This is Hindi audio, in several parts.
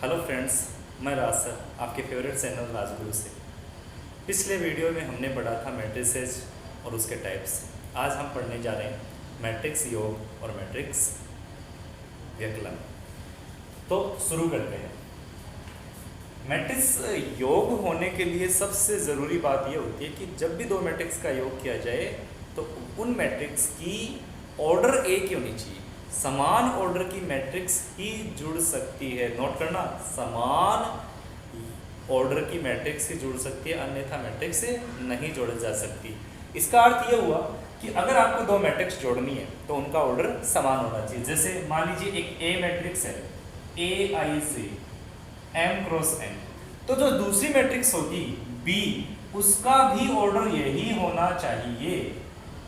हेलो फ्रेंड्स, मैं राज सर आपके फेवरेट चैनल राजगुरु से। पिछले वीडियो में हमने पढ़ा था मैट्रिसेस और उसके टाइप्स। आज हम पढ़ने जा रहे हैं मैट्रिक्स योग और मैट्रिक्स व्यकलन। तो शुरू करते हैं। मैट्रिक्स योग होने के लिए सबसे ज़रूरी बात यह होती है कि जब भी दो मैट्रिक्स का योग किया जाए तो उन मैट्रिक्स की ऑर्डर एक ही होनी चाहिए। समान ऑर्डर की मैट्रिक्स ही जुड़ सकती है। नोट करना, समान ऑर्डर की मैट्रिक्स ही जुड़ सकती है, अन्यथा मैट्रिक्स नहीं जोड़ी जा सकती। इसका अर्थ यह हुआ कि अगर आपको दो मैट्रिक्स जोड़नी है तो उनका ऑर्डर समान होना चाहिए। जैसे मान लीजिए एक ए मैट्रिक्स है, ए आई से एम क्रॉस एन, तो जो दूसरी मैट्रिक्स होगी बी, उसका भी ऑर्डर यही होना चाहिए,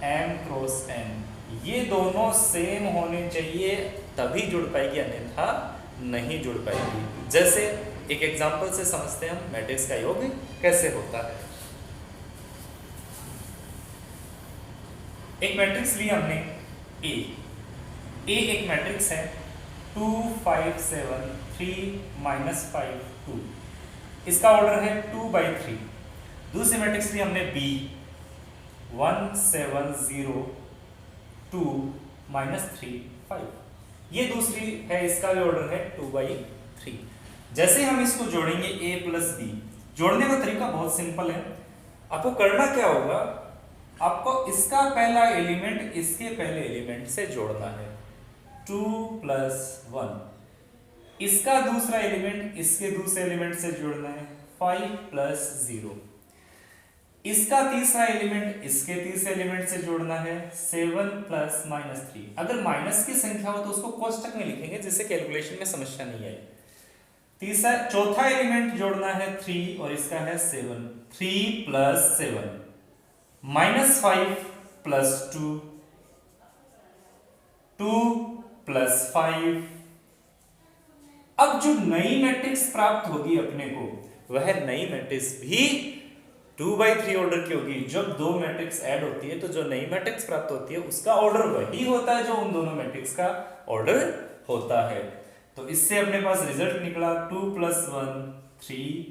एम क्रॉस एन। ये दोनों सेम होने चाहिए तभी जुड़ पाएगी, अन्यथा नहीं जुड़ पाएगी। जैसे एक एग्जांपल से समझते हैं हम मैट्रिक्स का योग कैसे होता है। एक मैट्रिक्स लिया हमने ए। ए एक मैट्रिक्स है 2 5 7 3 -5 2। इसका ऑर्डर है 2/3। दूसरी मैट्रिक्स ली हमने बी 1 7 0 2 -3 5। ये दूसरी है, इसका भी ऑर्डर है 2/3। जैसे हम इसको जोड़ेंगे a प्लस बी, जोड़ने का तरीका बहुत सिंपल है। आपको करना क्या होगा, आपको इसका पहला एलिमेंट इसके पहले एलिमेंट से जोड़ना है, 2 + 1। इसका दूसरा एलिमेंट इसके दूसरे एलिमेंट से जोड़ना है, 5 + 0। इसका तीसरा एलिमेंट इसके तीसरे एलिमेंट से जोड़ना है, 7 + -3। अगर माइनस की संख्या हो तो उसको कोष्टक में लिखेंगे जिससे कैलकुलेशन में समस्या नहीं आए। चौथा एलिमेंट जोड़ना है 3 और इसका है 7, 3 + 7 -5 + 2, 2 + 5। अब जो नई मैट्रिक्स प्राप्त होगी अपने को, वह नई मैट्रिक्स भी 2/3 ऑर्डर की होगी। जब दो मैट्रिक्स ऐड होती है तो जो नई मैट्रिक्स प्राप्त होती है उसका ऑर्डर वही होता है जो उन दोनों मैट्रिक्स का ऑर्डर होता है। तो इससे अपने पास रिजल्ट निकला 2 + 1 3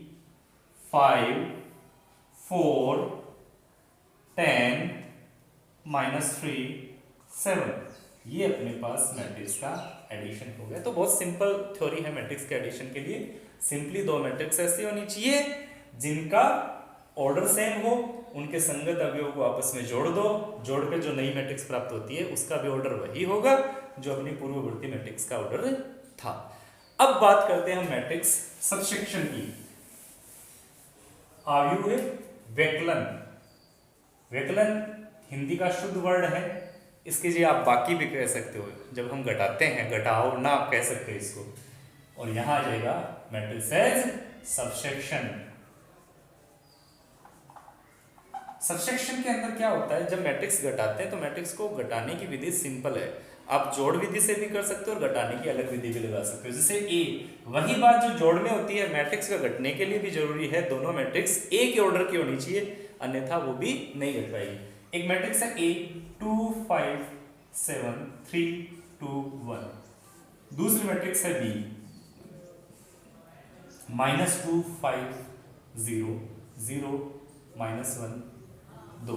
5 4 10 -3 7। ये अपने पास मैट्रिक्स का एडिशन हो गया। तो बहुत सिंपल थ्योरी है मैट्रिक्स के एडिशन के लिए। सिंपली दो मैट्रिक्स ऐसी होनी चाहिए जिनका ऑर्डर सेम हो, उनके संगत अवयवों को आपस में जोड़ दो, जोड़ के जो नई मैट्रिक्स प्राप्त होती है उसका भी ऑर्डर वही होगा जो अपनी पूर्ववर्ती मैट्रिक्स का ऑर्डर था। अब बात करते हैं हम मैट्रिक्स सबसेक्शन की। आयु है व्यकलन। व्यकलन हिंदी का शुद्ध वर्ड है। इसके लिए आप बाकी भी कह सकते हो। जब हम घटाते हैं, घटाओ ना कह सकते इसको। और यहां आ जाएगा मैट्रिसेस सबसेक्शन। सबसेक्शन के अंदर क्या होता है, जब मैट्रिक्स घटाते हैं तो मैट्रिक्स को घटाने की विधि सिंपल है। आप जोड़ विधि से भी कर सकते हो और घटाने की अलग विधि भी लगा सकते हो। जैसे ए, वही बात जो जोड़ में होती है मैट्रिक्स का घटने के लिए भी जरूरी है। दोनों मैट्रिक्स ए के ऑर्डर की होनी चाहिए, अन्यथा वो भी नहीं घट पाएगी। एक मैट्रिक्स है ए 2 5 7 3 2 1। दूसरी मैट्रिक्स है बी -2 5 0 0 -1 2।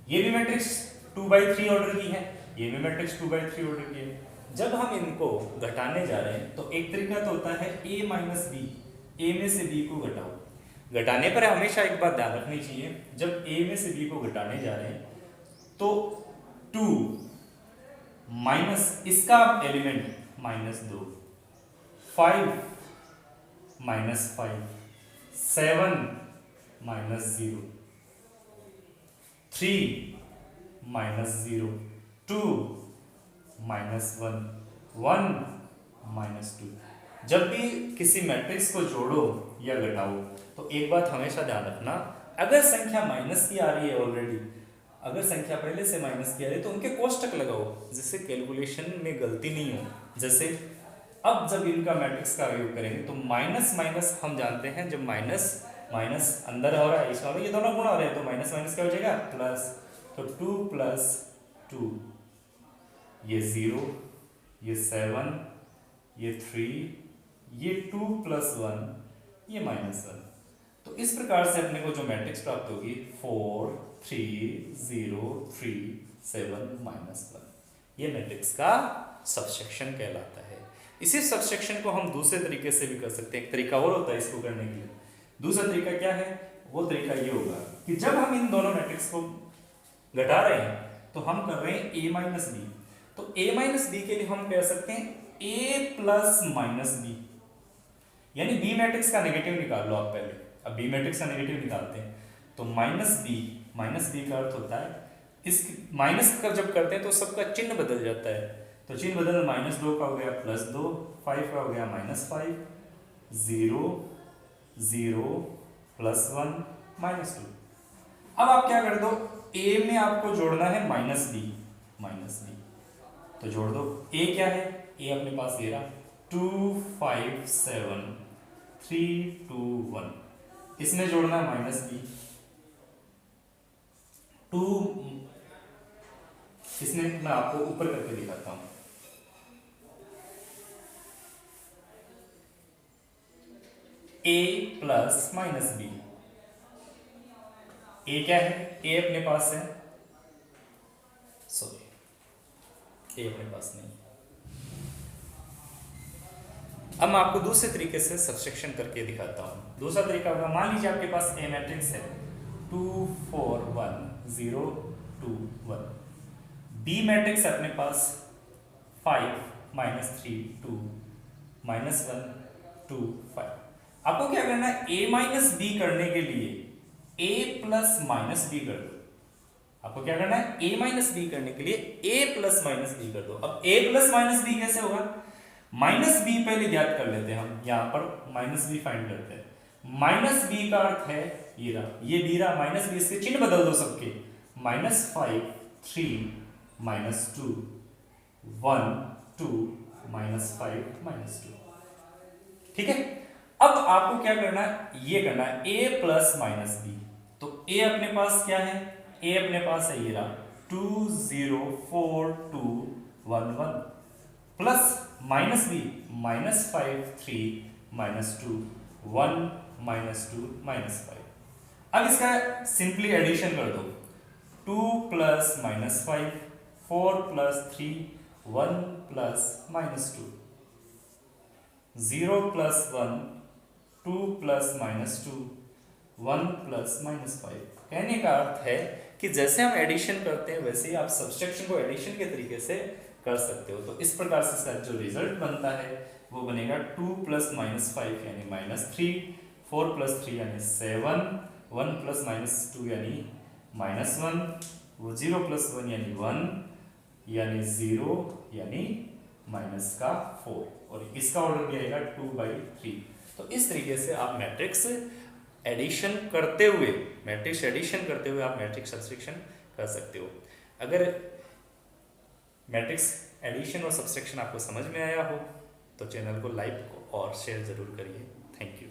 ये भी मैट्रिक्स 2/3 ऑर्डर की है, ये भी मैट्रिक्स 2/3 ऑर्डर की है। जब हम इनको घटाने जा रहे हैं तो एक तरीका तो होता है a - b, a में से b को घटाओ। घटाने पर हमेशा एक बात ध्यान रखनी चाहिए, जब a में से b को घटाने जा रहे हैं तो 2 माइनस इसका एलिमेंट -2, 5 -5 7 -0 3 -0 2 -1 1 -2। जब भी किसी मैट्रिक्स को जोड़ो या घटाओ तो एक बात हमेशा ध्यान रखना, अगर संख्या माइनस की आ रही है ऑलरेडी, अगर संख्या पहले से माइनस की आ रही है तो उनके कोष्टक लगाओ जिससे कैलकुलेशन में गलती नहीं हो। जैसे अब जब इनका मैट्रिक्स का योग करेंगे तो माइनस माइनस हम जानते हैं, जब माइनस माइनस अंदर हो रहा है इसका ये दोनों गुणा हो रहे हैं तो माइनस माइनस क्या हो जाएगा प्लस। तो 2 + 2, ये 0, ये 7, ये 3, ये 2 + 1, ये -1। तो इस प्रकार से अपने को जो मैट्रिक्स प्राप्त होगी 4 3 0 3 7 -1, ये मैट्रिक्स का सबसेक्शन कहलाता है। इसी सबसेक्शन को हम दूसरे तरीके से भी कर सकते हैं। एक तरीका और होता है इसको करने के लिए। दूसरा तरीका क्या है? वो तरीका ये होगा कि जब हम इन दोनों मैट्रिक्स को घटा रहे हैं तो हम कर रहे हैं a - b। तो a - b के लिए हम कह सकते हैं a + -b, यानी b मैट्रिक्स का नेगेटिव निकाल लो आप पहले। अब b मैट्रिक्स का नेगेटिव निकालते हैं तो -b का अर्थ होता है, इस माइनस का जब करते हैं तो सबका चिन्ह बदल जाता है। तो चिन्ह बदल -2 का हो गया +2, 5 का हो गया -5, 0 0 +1 -2। अब आप क्या कर दो, a में आपको जोड़ना है -b, तो जोड़ दो। a क्या है? a अपने पास ये रहा 2 5 7 3 2 1, इसमें जोड़ना है -b, 2, इसमें मैं आपको ऊपर करके दिखाता हूं। a + -b, a क्या है? a अपने पास है, सॉरी a अपने पास नहीं। अब मैं आपको दूसरे तरीके से सबसेक्शन करके दिखाता हूं। दूसरा तरीका होगा, मान लीजिए आपके पास a मैट्रिक्स है 2 4 1 0 2 1, b मैट्रिक्स है अपने पास 5 -3 2 -1 2 5। आपको क्या करना है? a - b करने के लिए a + -b कर दो। आपको क्या करना है? a - b करने के लिए a + -b कर दो। अब a + -b कैसे होगा? -b पहले ज्ञात कर लेते हैं हम, यहां पर -b फाइंड करते हैं। -b का अर्थ है ये रहा, ये b रहा, -b, इसके चिन्ह बदल दो सबके, -5 3 -2 1 2 -5 -2। ठीक है, अब आपको क्या करना है? ये करना है a + -b। तो a अपने पास क्या है? a अपने पास है ये रहा 2 0 4 2 1 1 प्लस -b -5 3 -2 1 -2 -5। अब इसका सिंपली एडिशन कर दो, 2 + -5 4 + 3 1 + -2 0 + 1 2 + -2 1 + -5। कहने का अर्थ है कि जैसे हम एडिशन करते हैं वैसे ही आप सब्सट्रैक्शन को एडिशन के तरीके से कर सकते हो। तो इस प्रकार से इसका जो रिजल्ट बनता है वो बनेगा 2 + -5 यानी -3, 4 + 3 यानी 7, 1 + -2 यानी -1, 0 + 1 यानी 1 यानी 0 यानी -4, और इसका ऑर्डर भी आएगा 2/3। तो इस तरीके से आप मैट्रिक्स एडिशन करते हुए आप मैट्रिक्स सब्सट्रैक्शन कर सकते हो। अगर मैट्रिक्स एडिशन और सब्सट्रैक्शन आपको समझ में आया हो तो चैनल को लाइक और शेयर जरूर करिए। Thank you.